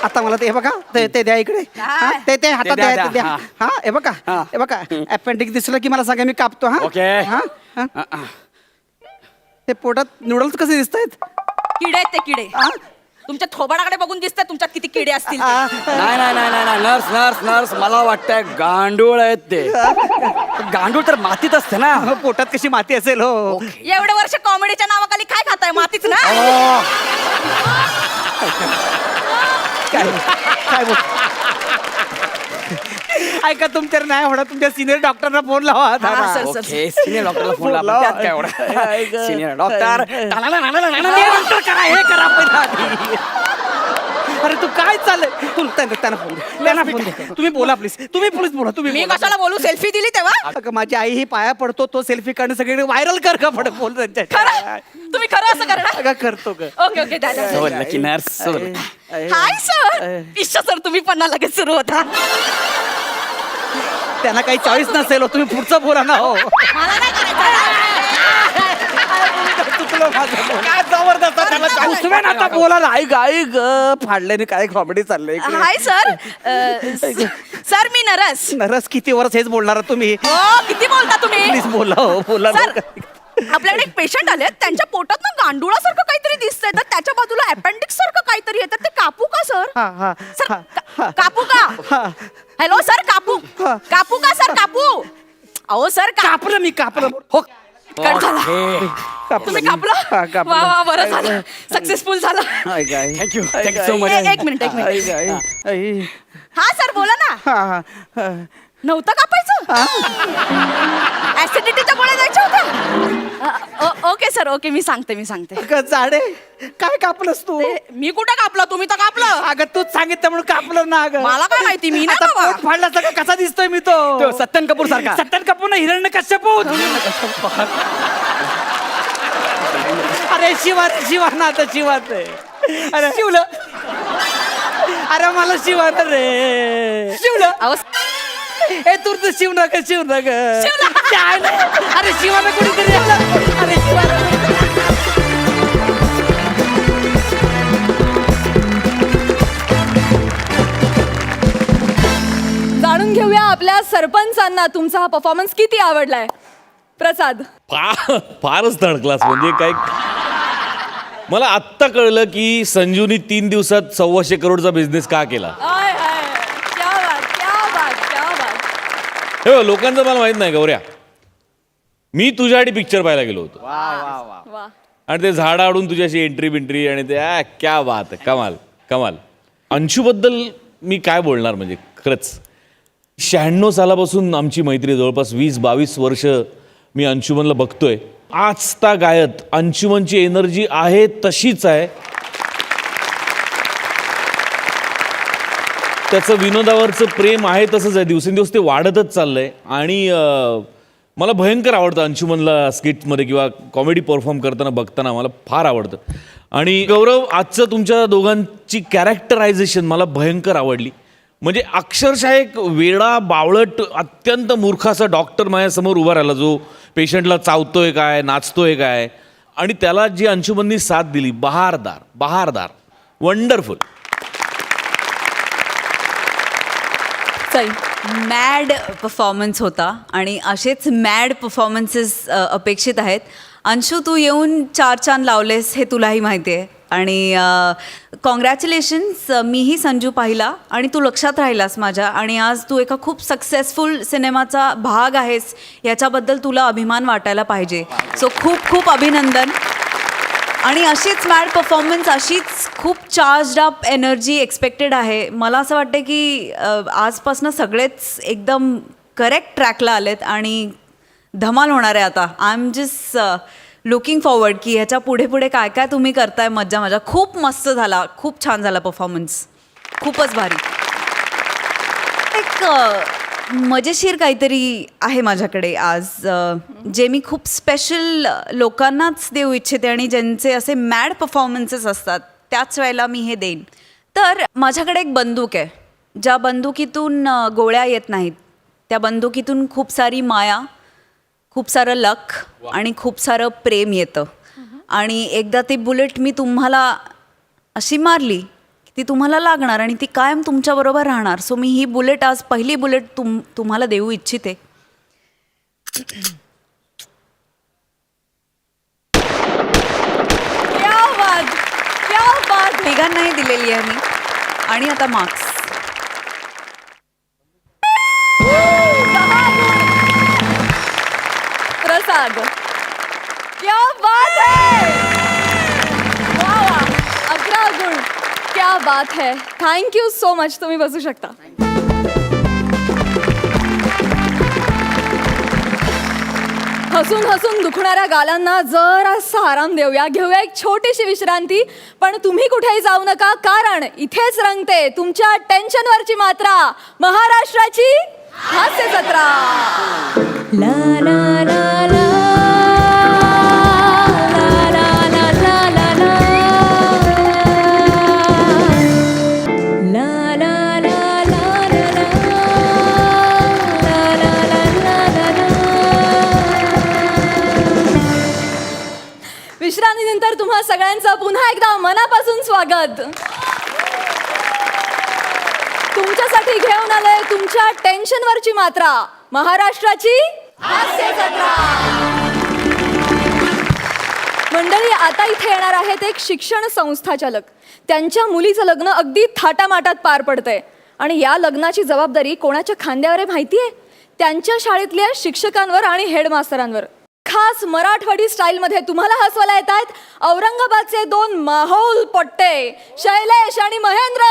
आता मला ते बघा ते द्या इकडे हा, ते हातात द्या, द्या ते द्या हा. हा हे बघा हा. हे बघा अपेंडिक्स दिसलं की मला सांगा मी कापतो हा ओके. हा हा. ते पोटात नूडल्स कसे दिसत आहेत किडे आहेत ते किडे तुमच्या थोबाडाकडे बघून दिसतात तुमच्यात किती किडे असतील ते. नाही नर्स मला वाटतंय गांडूळ आहेत ते गांडूळ तर मातीत असते ना पोटात कशी माती असेल हो एवढे वर्ष कॉमेडीच्या नावाखाली काय खाताय मातीच ना काय काय बोल ऐका तुमच्या नाही होणार तुमच्या सिनियर डॉक्टरना फोन लावा हा, दादा. सर. ओके सिनियर डॉक्टरला फोन लावा लावा. त्यात काय एवढं सिनियर डॉक्टर ते नंतर करा हे करा पहिलं आधी. अरे तू काय चाललंय तू त्यांना फोन दे त्यांना फोन दे तुम्ही बोला प्लीज तुम्ही बोला तुम्ही मी बोला. कशाला बोलू सेल्फी दिली तेव्हा अगं, माझी आई ही पाया पडतो तो सेल्फी काढणं सगळीकडे व्हायरल कर का पड बोल त्यांच्या खरं तुम्ही खरं असं करणार अगं करतो ग ओके ओके दादा सवल की नर्स सवल हाय सर इश्श सर तुम्ही पण ना लगेच सुरू होता त्यांना काही चॉईस नसेल हो, तुम्ही पुढचं बोला ना हो मला नाही चुकलं माझं बोल. काय जबरदस्त त्याला chance. तुम्ही ना आता बोला ना आई ग फाडल्याने काय कॉमेडी चाललंय हाय सर सर मी नरस नरस किती वर्ष हेच बोलणार तुम्ही हो किती बोलता तुम्ही प्लीज बोला हो बोला सर ना. आपल्याकडे एक पेशंट आले त्यांच्या पोटात ना गांडुळासारखं काहीतरी दिसतंय तर त्याच्या बाजूला अपेंडिक्स सारखं काहीतरी येतं ते कापू का सर हा हा सर हा, हा. कापू का हा. हॅलो सर कापू कापू का सर कापू अहो सर कापलं मी कापलं हो कट झाला कापलं तुम्ही मी. कापलं हा, कापलं. वा वा बरं झालं सक्सेसफुल झालं थँक्यू सो मच एक मिनिट आई. हा सर बोला ना हा, हा, हा. नव्हतं कापायचं ऍसिडिटीच्या गोळ्या द्यायच्या होत्या ओके सर ओके मी सांगते अगं जाडे काय कापलंस तू मी कुठं कापलं तुम्ही तर कापलं अगं तूच सांगितलं म्हणून कापलं ना अगं मला काय माहिती मी आता पोट फाडला सगळं कसा दिसतोय मी तो सत्यन कपूर सारखा. सत्यन कपूर ना हिरण्य कश्यप अरे शिवा ना आता शिवाच आहे अरे शिवलं अरे मला शिवा ना रे शिवलं ए तू तर शिव नका अरे शिवाना कोणीतरी अरे शिवाना जाणून घेऊया आपल्या सरपंचांना तुमचा हा परफॉर्मन्स किती आवडलाय. प्रसाद. फारच थर्ड क्लास. म्हणजे काय, मला आत्ता कळलं की संजूनी 3 दिवसात 125 करोडचा बिझनेस का केला. I, I. क्या बात, क्या बात, क्या बात. हे बघ, लोकांचं मला माहित नाही गौऱ्या, मी तुझ्यासाठी पिक्चर पाहायला गेलो होतो वा. आणि ते झाडाडून तुझ्याशी एंट्री आणि ते क्या बात आहे, कमाल कमाल. अंशूबद्दल मी काय बोलणार, म्हणजे खरंच 96 सालापासून आमची मैत्री, जवळपास 20-22 वर्ष मी अंशुमनला बघतोय. आज गायत अंशुमनची एनर्जी आहे तशीच आहे. त्याचं विनोदावरचं प्रेम आहे तसंच आहे, दिवसेंदिवस ते वाढतच चाललंय. आणि मला भयंकर आवडतं अंशुमनला स्किटमध्ये किंवा कॉमेडी परफॉर्म करताना बघताना मला फार आवडतं. आणि गौरव, आजचं तुमच्या दोघांची कॅरेक्टरायझेशन मला भयंकर आवडली. म्हणजे अक्षरशः एक वेडा बावळट अत्यंत मूर्खाचा डॉक्टर माझ्यासमोर उभा राहिला, जो पेशंटला चावतोय काय, नाचतोय काय, आणि त्याला जी अंशुमननी साथ दिली, बहारदार वंडरफुल. मॅड परफॉर्मन्स होता आणि असेच मॅड परफॉर्मन्सेस अपेक्षित आहेत. अंशू, तू येऊन 4 चांद लावलेस हे तुलाही माहिती आहे. आणि कॉंग्रॅच्युलेशन्स, मीही संजू पाहिला आणि तू लक्षात राहिलास माझ्या, आणि आज तू एका खूप सक्सेसफुल सिनेमाचा भाग आहेस, याच्याबद्दल तुला अभिमान वाटायला पाहिजे. सो खूप खूप अभिनंदन. आणि अशीच मॅड परफॉर्मन्स, अशीच खूप चार्ज्ड अप एनर्जी एक्सपेक्टेड आहे. मला असं वाटतं की आजपासून सगळेच एकदम करेक्ट ट्रॅकला आलेत आणि धमाल होणार आहे आता. I am just looking forward की ह्याच्या पुढे काय काय तुम्ही करताय. मजा. खूप मस्त झाला, खूप छान झाला परफॉर्मन्स, खूपच भारी. एक मजेशीर काहीतरी आहे माझ्याकडे आज, जे मी खूप स्पेशल लोकांनाच देऊ इच्छिते आणि ज्यांचे असे मॅड परफॉर्मन्सेस असतात त्याच वेळेला मी हे देईन. तर माझ्याकडे एक बंदूक आहे, ज्या बंदुकीतून गोळ्या येत नाहीत. त्या बंदुकीतून खूप सारी माया, खूप सारं लक आणि खूप सारं प्रेम येतं. आणि एकदा ती बुलेट मी तुम्हाला अशी मारली की ती तुम्हाला लागणार आणि ती कायम तुमच्याबरोबर राहणार. सो मी ही बुलेट, आज पहिली बुलेट तुम्हाला देऊ इच्छिते. क्या बात. तिघांनाही दिलेली आहे मी. आणि आता मार्क्स. प्रसाद. क्या बात है. वा. 11 गुण. क्या बात है. Thank you so much. तुम्ही बसू शकता. हसून दुखणाऱ्या गालांना जरासा आराम देऊया, घेऊया एक छोटीशी विश्रांती. पण तुम्ही कुठेही जाऊ नका, कारण इथेच रंगते तुमच्या टेन्शनवरची मात्रा, महाराष्ट्राची हास्य जत्रा. ला ला ला ला विश्रांतीनंतर तुम्हा सगळ्यांचं पुन्हा एकदा मनापासून स्वागत. तुमच्यासाठी घेऊन आलोय तुमच्या टेन्शनवरची मात्रा, महाराष्ट्राची हास्य जत्रा. मंडळी, आता इथे येणार आहेत एक शिक्षण संस्थाचालक. त्यांच्या मुलीचं लग्न अगदी थाटामाटात पार पडतंय आणि या लग्नाची जबाबदारी कोणाच्या खांद्यावर आहे माहिती आहे? त्यांच्या शाळेतल्या शिक्षकांवर आणि हेडमास्तरांवर. खास मराठवाडी स्टाईलमध्ये तुम्हाला हसवायला येत आहेत औरंगाबादचे 2 माहोल पट्टे, शैलेश आणि महेंद्र.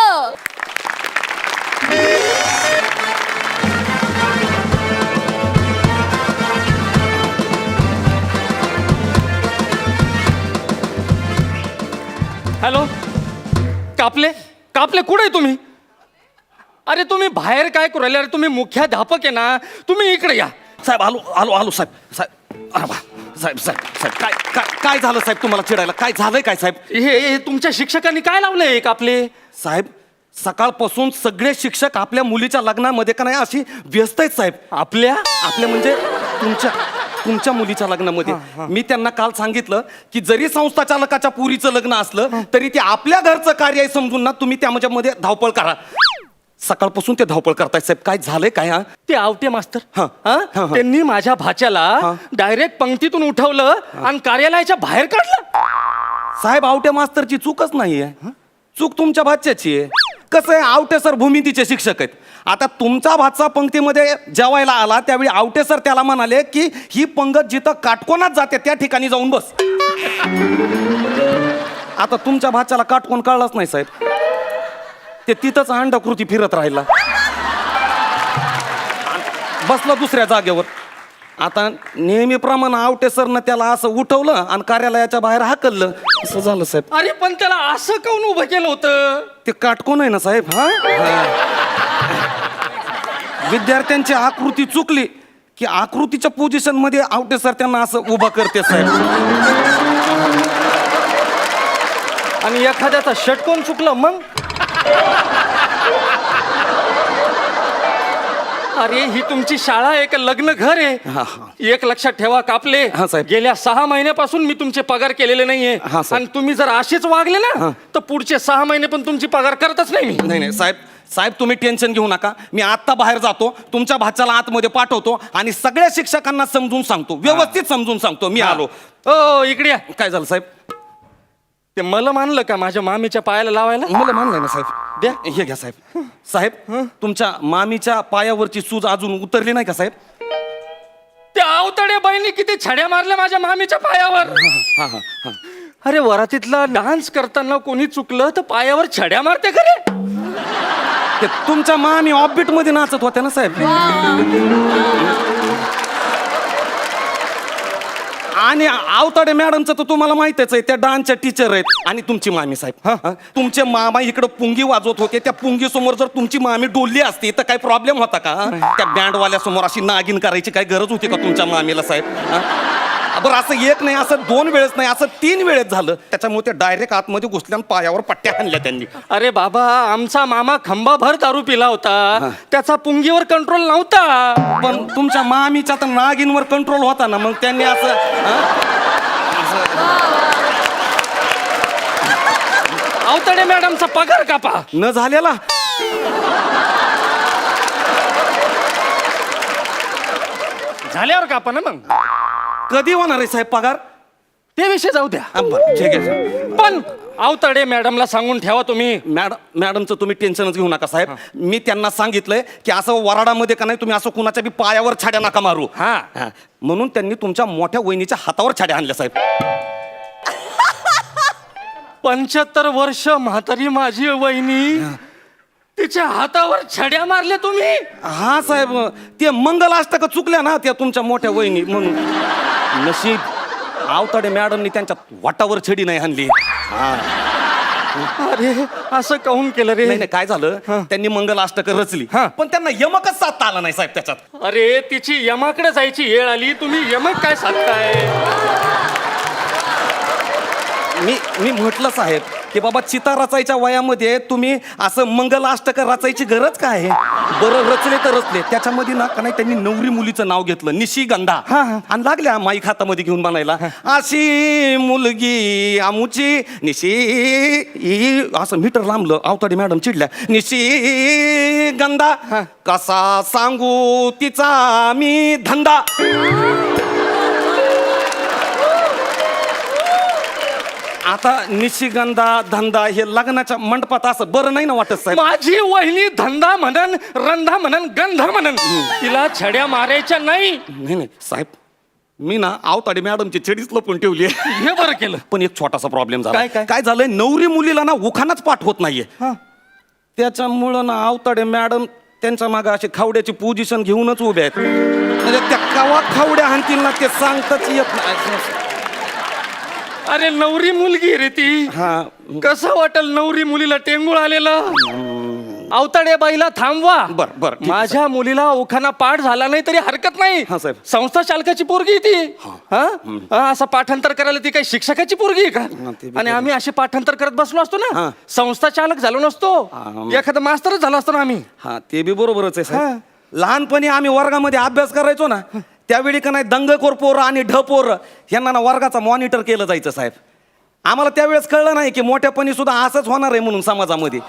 हॅलो, कापले कापले कुठे आहे तुम्ही? अरे तुम्ही बाहेर काय करू राहिले? अरे तुम्ही मुख्याध्यापक आहे ना, तुम्ही इकडे या. साहेब आलो आलो आलो साहेब साहेब. अरे बा, साहेब साहेब साहेब काय काय काय झालं साहेब तुम्हाला चिडायला? काय झालंय काय साहेब? हे तुमच्या शिक्षकांनी काय लावलंय कापले? साहेब सकाळपासून सगळे शिक्षक आपल्या मुलीच्या लग्नामध्ये का नाही अशी व्यस्त आहेत साहेब. आपल्या आपल्या म्हणजे तुमच्या मुलीच्या लग्नामध्ये. मी त्यांना काल सांगितलं की जरी संस्था चालकाच्या पुरीचं लग्न असलं तरी ते आपल्या घरचं कार्य आहे समजून ना तुम्ही त्यामध्ये धावपळ करा. सकाळपासून ते धावपळ करतायत साहेब. काय झालंय काय? हा ते आवटे मास्तर हा, हा? हा, हा. त्यांनी माझ्या भाच्याला डायरेक्ट पंक्तीतून उठवलं आणि कार्यालयाच्या बाहेर काढलं. साहेब आवटे मास्तरची चूकच नाहीये, चूक तुमच्या भाच्याची आहे. कसं आहे, आवटे सर भूमितीचे शिक्षक आहेत. आता तुमचा भाचा पंक्तीमध्ये जेवायला आला त्यावेळी आवटे सर त्याला म्हणाले की ही पंगत जिथं काटकोनात जाते त्या ठिकाणी जाऊन बस. आता तुमच्या भाच्याला काटकोन कळलाच नाही साहेब. ते तिथंच अंडाकृती फिरत राहिला, बसला दुसऱ्या जागेवर. आता नेहमीप्रमाणे आवटे सरनं त्याला असं उठवलं आणि कार्यालयाच्या बाहेर हाकललं. असं झालं साहेब. अरे पण त्याला असं काऊन उभं केलं होतं? ते काटकोन आहे ना साहेब. हा विद्यार्थ्यांची आकृती चुकली की आकृतीच्या पोझिशन मध्ये आवटे सर त्यांना असं उभा करते साहेब. आणि एखाद्याचा षटकोन चुकलं मग? अरे ही तुमची शाळा आहे का लग्न घर आहे? हा, हा. एक लक्षात ठेवा कापले, हा, साहेब. गेल्या 6 महिन्यापासून मी तुमचे पगार केलेले नाहीये. हा, साहेब. आणि तुम्ही जर असेच वागले ना तर पुढचे 6 महिने पण तुमची पगार करतच नाही मी. नाही नाही साहेब साहेब तुम्ही टेन्शन घेऊ नका. मी आत्ता बाहेर जातो, तुमच्या भाच्याला आतमध्ये पाठवतो आणि सगळ्या शिक्षकांना समजून सांगतो, व्यवस्थित समजून सांगतो. मी आलो. ओ इकडे या. काय झालं साहेब? ते मला मानलं का माझ्या मामीच्या पायाला लावायला? मला मानलंय ना साहेब. द्या हे घ्या साहेब. साहेब तुमच्या मामीच्या पायावरची सूज अजून उतरली नाही का साहेब? त्या अवतड्या बाईंनी किती छड्या मारल्या माझ्या मामीच्या पायावर. हा हा हा. अरे वरातीतला डान्स करताना कोणी चुकलं तर पायावर छड्या मारते खरे. ते तुमच्या मामी ऑफबीट मध्ये नाचत होत्या ना साहेब. आणि आवताडे मॅडमचं तर तुम्हाला माहितच आहे, त्या डान्सच्या टीचर आहेत. आणि तुमची मामी साहेब, हा तुमचे मामा इकडे पुंगी वाजवत होते. त्या पुंगी समोर जर तुमची मामी डोलली असती तर काही प्रॉब्लेम होता का? त्या बँडवाल्या समोर अशी नागिन करायची काय गरज होती का तुमच्या मामीला साहेब? बरं असं एक नाही, असं 2 वेळेस नाही, असं 3 वेळेस झालं. त्याच्यामुळे ते डायरेक्ट आतमध्ये घुसल्या आणि पायावर पट्ट्या आणल्या त्यांनी. अरे बाबा आमचा मामा खंबाभर दारू पिला होता, त्याचा पुंगीवर कंट्रोल नव्हता. पण तुमच्या मामीच्या तर नागिनवर कंट्रोल होता ना, मग त्यांनी असं अवतडे मॅडमचा पगार कापा. न झालेला. झाल्यावर कापा ना मग. कधी होणार आहे साहेब पगार? ते विषय जाऊ द्या. बरं, ठीक आहे साहेब. पण अवतडे मॅडमला सांगून ठेवा तुम्ही. मॅडमचं तुम्ही टेन्शनच घेऊ नका साहेब. मी त्यांना सांगितलंय की असं वराडामध्ये का नाही तुम्ही असं कुणाच्या बी पायावर छड्या नका मारू. हा. म्हणून त्यांनी तुमच्या मोठ्या वहिनीच्या हातावर छड्या आणल्या साहेब. 75 वर्ष म्हातारी माझी वहिनी, तिच्या हातावर छड्या मारल्या तुम्ही? हा साहेब, ते मंगलाष्टक चुकल्या ना त्या तुमच्या मोठ्या वहिनी. म्हणून नशीब आवताडे मॅडमनी त्यांच्या वाटावर छडी नाही आणली. अरे असं काहून केलं रे? नाही नाही, काय झालं, त्यांनी मंगलाष्टक रचली पण त्यांना यमकच साधता आला नाही साहेब त्याच्यात. अरे तिची यमाकडे जायची वेळ आली, तुम्ही यमक काय सांगताय? मी म्हटलं साहेब की बाबा चिता रचायच्या वयामध्ये तुम्ही असं मंगलाष्टक रचायची गरज काय आहे? बरं रचले तर रचले. त्याच्यामध्ये ना का नाही त्यांनी नवरी मुलीचं नाव घेतलं निशिगंधा आणि लागल्या माईक हातामध्ये घेऊन बनायला, अशी मुलगी आमुची निशी, असं मीटर लांबलं. आवताडे मॅडम चिडल्या, निशिगंधा कसा सांगू तिचा मी धंदा. आता निशिगंधा धंदा हे लग्नाच्या मंडपात असं बरं नाही ना वाटत साहेब. माझी वहिनी धंदा म्हणन, रंधा म्हणन, गंधा म्हणन, तिला छड्या मारायच्या नाही. नाही नाही साहेब, मी ना आवताडे मॅडमची छडीच लपून ठेवली आहे. हे बरं केलं. पण एक छोटासा प्रॉब्लेम झाला. काय? काय झालंय, नवरी मुलीला ना उखानाच पाठ होत नाहीये. त्याच्यामुळं ना आवताडे मॅडम त्यांच्या मागे अशी खावड्याची पोझिशन घेऊनच उभे आहेत. म्हणजे त्या कवा खावड्या हाणतील ना ते सांगताच येत नाही. अरे नवरी मुलगी रे ती. हा कसं वाटेल नवरी मुलीला टेंगुळ आलेलं. अवताडे बाईला थांबवा. बर, बर, ठीक आहे, माझ्या मुलीला ओखाना पाठ झाला नाही तरी हरकत नाही. हा, साहेब. संस्था चालकाची पोरगी आहे ती. हा असं पाठांतर करायला ती काही शिक्षकाची पोरगी आहे हा, का? ते बी आणि आम्ही असे पाठांतर करत बसलो असतो ना, हा. संस्था चालक झालो नसतो. एखादा मास्तरच झाला असतो ना आम्ही. हा ते बी बरोबरच आहे साहेब. लहानपणी आम्ही वर्गामध्ये अभ्यास करायचो ना, त्यावेळी का नाही दंगखोर पोरं आणि ढपोर यांना ना वर्गाचा मॉनिटर केलं जायचं साहेब. आम्हाला त्यावेळेस कळलं नाही की मोठ्यापणी सुद्धा असंच होणार आहे म्हणून समाजामध्ये.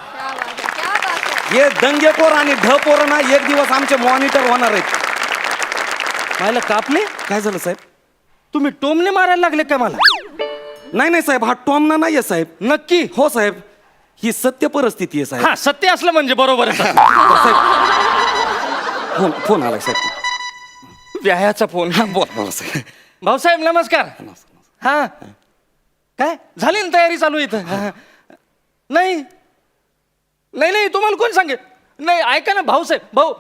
हे दंगेखोर आणि ढपोर ना एक दिवस आमचे मॉनिटर होणार आहेत. मला कापले. काय झालं साहेब? तुम्ही टोमने मारायला लागले काय मला? नाही साहेब, हा टॉमना नाहीये साहेब. नक्की? हो साहेब, ही सत्य परिस्थिती आहे साहेब. हा सत्य असलं म्हणजे बरोबर आहे. फोन आलाय साहेब. व्यायाचा फोन. बोला साहेब. भाऊसाहेब नमस्कार. हा काय झाली ना तयारी चालू इथं? नाही नाही नाही तुम्हाला कोण सांगेल? नाही ऐका ना भाऊसाहेब. भाऊ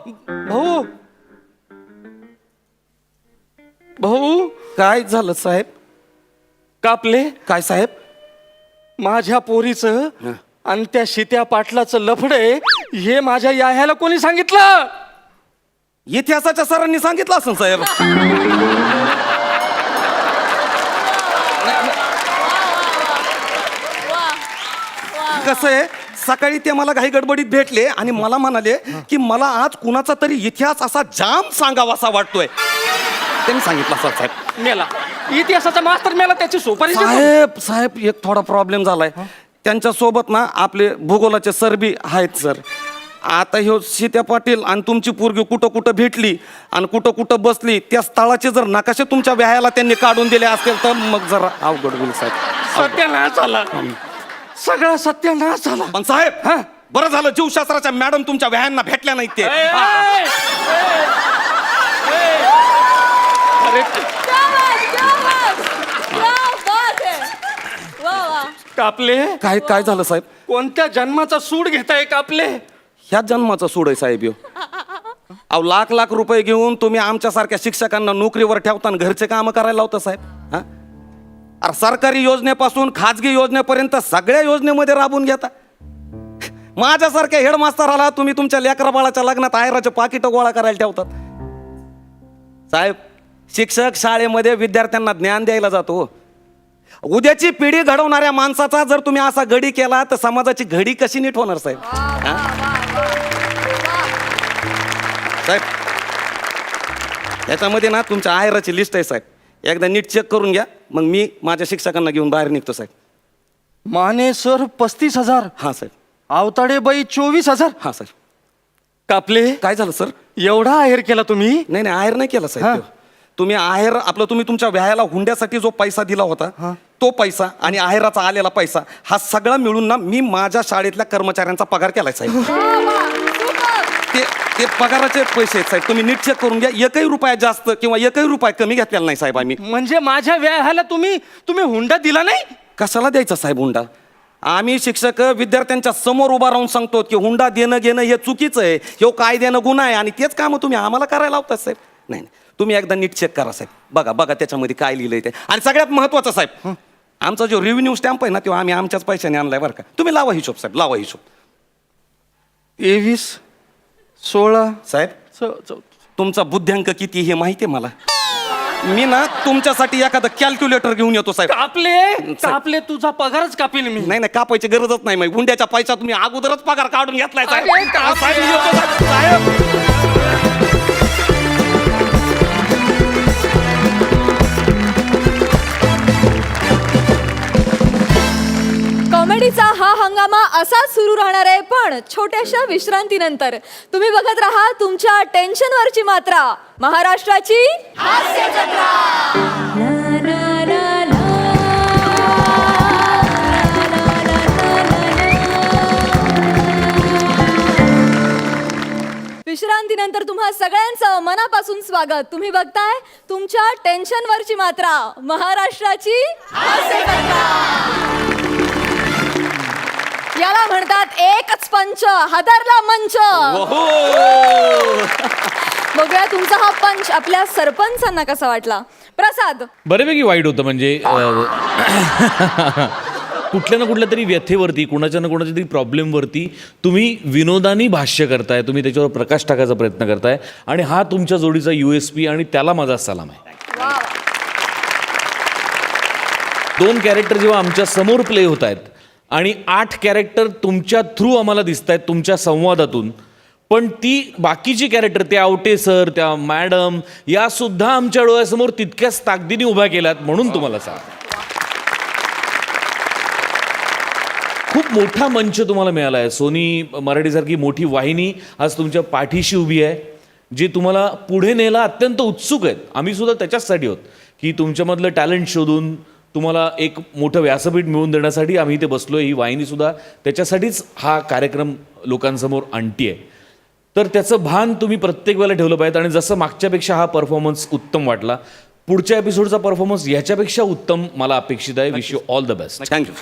भाऊ भाऊ काय झालं साहेब? कापले. काय साहेब? माझ्या पोरीचं आणि त्या शित्या पाटलाचं लफडे हे माझ्या याह्याला कोणी सांगितलं? इतिहासाच्या सरांनी सांगितलं असं साहेब. कसं आहे, सकाळी ते मला काही गडबडीत भेटले आणि मला म्हणाले की मला आज कुणाचा तरी इतिहास असा जाम सांगावासा वाटतोय. त्यांनी सांगितलं असं साहेब. मेला इतिहासाचा मास्तर मेला, त्याची सुपारी देतो. साहेब साहेब एक थोडा प्रॉब्लेम झालाय. त्यांच्या सोबत ना आपले भूगोलाचे सर बी आहेत सर. आता ह्यो सीत्या पाटील आणि तुमची पोरगी कुठं कुठं भेटली आणि कुठं कुठं बसली, त्या स्थळाचे जर नकाशे तुमच्या व्यायाला त्यांनी काढून दिले असतील तर मग जरा अवघड होईल साहेब. सत्यानाश झाला. सगळा सत्यानाश झाला. पण साहेब बरं झालं जीवशास्त्राच्या मॅडम तुमच्या व्यायांना भेटल्या नाहीत ते. अरे कापले. काय काय झालं साहेब? कोणत्या जन्माचा सूड घेताय कापले? ह्या जन्माचा सूड आहे साहेब ह्यो. अहो लाख लाख रुपये घेऊन तुम्ही आमच्यासारख्या शिक्षकांना नोकरीवर ठेवता आणि घरचे कामं करायला लावता साहेब. हा अरे सरकारी योजनेपासून खाजगी योजनेपर्यंत सगळ्या योजनेमध्ये राबून घेता. माझ्यासारख्या हेडमास्तराला तुम्ही तुमच्या लेकरा बाळाच्या लग्नात आयराचे पाकिट गोळा करायला ठेवतात. साहेब शिक्षक शाळेमध्ये विद्यार्थ्यांना ज्ञान द्यायला जातो. उद्याची पिढी घडवणाऱ्या माणसाचा जर तुम्ही असा गडी केला तर समाजाची घडी कशी नीट होणार साहेब? साहेब याच्यामध्ये ना तुमच्या आयराची लिस्ट आहे साहेब. एकदा नीट चेक करून घ्या, मग मी माझ्या शिक्षकांना घेऊन बाहेर निघतो साहेब. माने सर 35,000. हां साहेब. अवताडे बाई 24,000. हां साहेब. कापले. काय झालं सर? एवढा आहेर केला तुम्ही? नाही आहेर नाही केला साहेब. तुम्ही आहेर आपलं तुम्ही तुमच्या व्यायाला हुंड्यासाठी जो पैसा दिला होता तो पैसा आणि आहेराचा आलेला पैसा हा सगळा मिळून ना मी माझ्या शाळेतल्या कर्मचाऱ्यांचा पगार केलाय साहेब. ते पगाराचे पैसे आहेत साहेब. तुम्ही नीट चेक करून घ्या. एकही रुपया जास्त किंवा एकही रुपया कमी घेतलेला नाही साहेब आम्ही. म्हणजे माझ्या व्याहाला तुम्ही हुंडा दिला नाही? कशाला द्यायचा साहेब हुंडा? आम्ही शिक्षक विद्यार्थ्यांच्या समोर उभा राहून सांगतो की हुंडा देणं घेणं हे चुकीचं आहे, हे कायद्यानं गुन्हा आहे आणि तेच कामं तुम्ही आम्हाला करायला लावतात साहेब. नाही तुम्ही एकदा नीट चेक करा साहेब. बघा त्याच्यामध्ये काय लिहिलंय ते. आणि सगळ्यात महत्वाचं साहेब, आमचा जो रेव्हेन्यू स्टॅम्प आहे ना तो आम्ही आमच्याच पैशाने आणलाय बरं का. तुम्ही लावा हिशोब साहेब, लावा हिशोब. 23, 16 साहेब तुमचा बुद्ध्यांक किती हे माहिती आहे मला. मी ना तुमच्यासाठी एखादं कॅल्क्युलेटर घेऊन येतो साहेब. कापले तुझा पगारच कापील मी. नाही कापायची गरजच नाही. मग हुंड्याच्या पैसा तुम्ही अगोदरच पगार काढून घेतलाय साहेब. अरे, कापले. साहेब, मी येतो साहेब. कॉमेडीचा हा हंगामा असाच सुरू राहणार आहे, पण छोट्याशा विश्रांतीनंतर. तुम्ही बघत राहा तुमच्या टेन्शनवरची मात्रा, महाराष्ट्राची हास्य जत्रा. विश्रांतीनंतर तुम्हा सगळ्यांचं मनापासून स्वागत. तुम्ही बघताय तुमच्या टेन्शनवरची मात्रा, महाराष्ट्राची हास्य जत्रा. याला म्हणतात एकच पंच, हादरला मंच. बघूया तुमचा हा पंच आपल्या सरपंचांना कसा वाटला. प्रसाद. बऱ्यापैकी वाईट होतं म्हणजे कुठल्या ना कुठल्या तरी व्यथेवरती कोणाच्या ना कोणाच्या तरी प्रॉब्लेमवरती तुम्ही विनोदानी भाष्य करताय, तुम्ही त्याच्यावर प्रकाश टाकायचा प्रयत्न करताय आणि हा तुमच्या जोडीचा USP आणि त्याला माझा सलाम आहे. 2 कॅरेक्टर जेव्हा आमच्या समोर प्ले होत आहेत आणि 8 कॅरेक्टर तुमच्या थ्रू आम्हाला दिसत आहेत तुमच्या संवादातून, पण ती बाकीची कॅरेक्टर त्या आवटे सर, त्या मॅडम या सुद्धा आमच्या डोळ्यासमोर तितक्याच ताकदीने उभ्या केल्यात म्हणून तुम्हाला सांग. खूप मोठा मंच तुम्हाला मिळाला आहे. सोनी मराठीसारखी मोठी वाहिनी आज तुमच्या पाठीशी उभी आहे, जे तुम्हाला पुढे न्यायला अत्यंत उत्सुक आहेत. आम्ही सुद्धा त्याच्याचसाठी आहोत की तुमच्यामधलं टॅलेंट शोधून तुम्हाला एक मोठं व्यासपीठ मिळवून देण्यासाठी आम्ही इथे बसलो. ही वाहिनीसुद्धा त्याच्यासाठीच हा कार्यक्रम लोकांसमोर आणती आहे. तर त्याचं भान तुम्ही प्रत्येक वेळेला ठेवलं पाहिजे. आणि जसं मागच्यापेक्षा हा परफॉर्मन्स उत्तम वाटला, पुढच्या एपिसोडचा परफॉर्मन्स याच्यापेक्षा उत्तम मला अपेक्षित आहे. Wish you all the best. Thank you.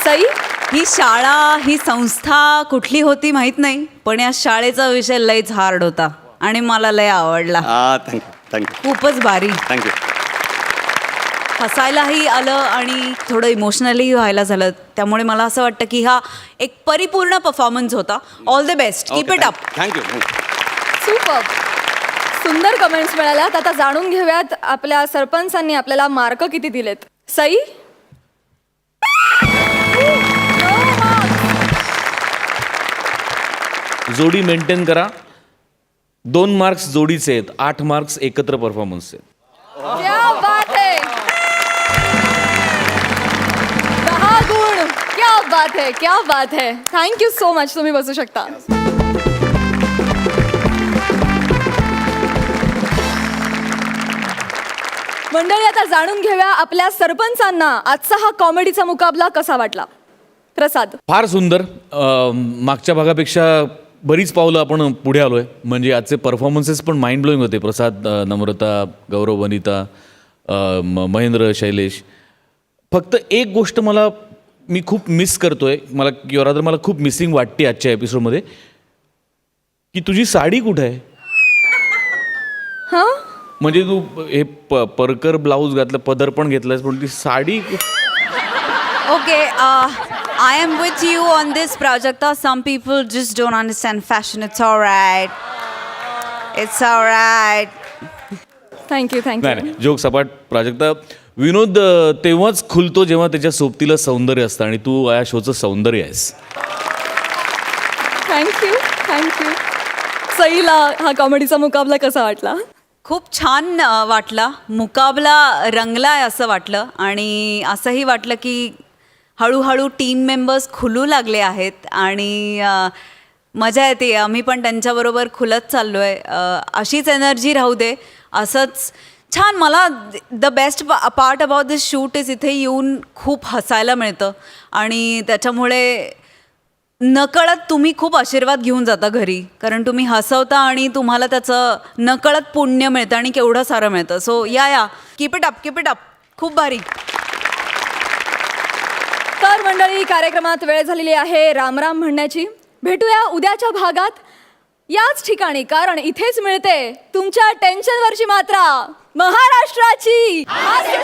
Sai. ही शाळा, ही संस्था कुठली होती माहीत नाही, पण या शाळेचा विषय लयच हार्ड होता आणि मला लय आवडला. थँक्यू. खूपच भारी. थँक्यू. हसायलाही आलं आणि थोडं इमोशनली व्हायला झालं. त्यामुळे मला असं वाटतं की हा एक परिपूर्ण परफॉर्मन्स होता. All the best. Keep it up. Thank you. Super. सुंदर कमेंट्स मिळाल्यात. आता जाणून घेऊयात आपल्या सरपंचांनी आपल्याला मार्क किती दिलेत. सई. जोडी मेंटेन करा. 2 मार्क्स जोडीचे आहेत, 8 मार्क्स एकत्र परफॉर्मन्स आहेत. क्या बात है. 10 गुण. क्या बात है, क्या बात है. Thank you so much. तुम्ही बसू शकता. मंडळी, आता जाणून घेऊया आपल्या सरपंचांना आजचा हा कॉमेडीचा मुकाबला कसा वाटला. प्रसाद. फार सुंदर. मागच्या भागापेक्षा बरीच पावलं आपण पुढे आलो आहे. म्हणजे आजचे परफॉर्मन्सेस पण माइंड ब्लोईंग होते. प्रसाद, नम्रता, गौरव, वनिता, महेंद्र, शैलेश. फक्त एक गोष्ट मी खूप मिस करतोय, मला खूप मिसिंग वाटते आजच्या एपिसोडमध्ये, की तुझी साडी कुठे आहे. हां. म्हणजे तू हे परकर ब्लाऊज घातलं, पदर पण घेतलंयस, पण ती sari. Okay, I am with you on this, Prajakta. Some people just don't understand fashion. It's all right. It's all right. Thank you. नाही थँक्यू. नाही, जोक सपाट. प्राजक्ता, विनोद तेव्हाच खुलतो जेव्हा त्याच्या सोबतीला सौंदर्य असतं आणि तू या शोचं सौंदर्य आहेस. थँक्यू. थँक्यू. सईला हा कॉमेडीचा मुकाबला कसा वाटला. खूप छान वाटला. मुकाबला रंगलाय असं वाटलं आणि असंही वाटलं की हळूहळू टीम मेंबर्स खुलू लागले आहेत आणि मजा येते. आम्ही पण त्यांच्याबरोबर खुलत चाललो आहे. अशीच एनर्जी राहू दे. असंच छान. मला the best part about this shoot is इथे येऊन खूप हसायला मिळतं आणि त्याच्यामुळे नकळत तुम्ही खूप आशीर्वाद घेऊन जाता घरी, कारण तुम्ही हसवता आणि तुम्हाला त्याचं नकळत पुण्य मिळतं आणि केवढं सारं मिळतं. सो या keep it up. Keep it up. खूप भारी. तर मंडळी, कार्यक्रमात वेळ झालेली आहे रामराम म्हणण्याची. भेटूया उद्याच्या भागात याच ठिकाणी, कारण इथेच मिळते तुमच्या टेन्शनवरची मात्रा, महाराष्ट्राची हास्य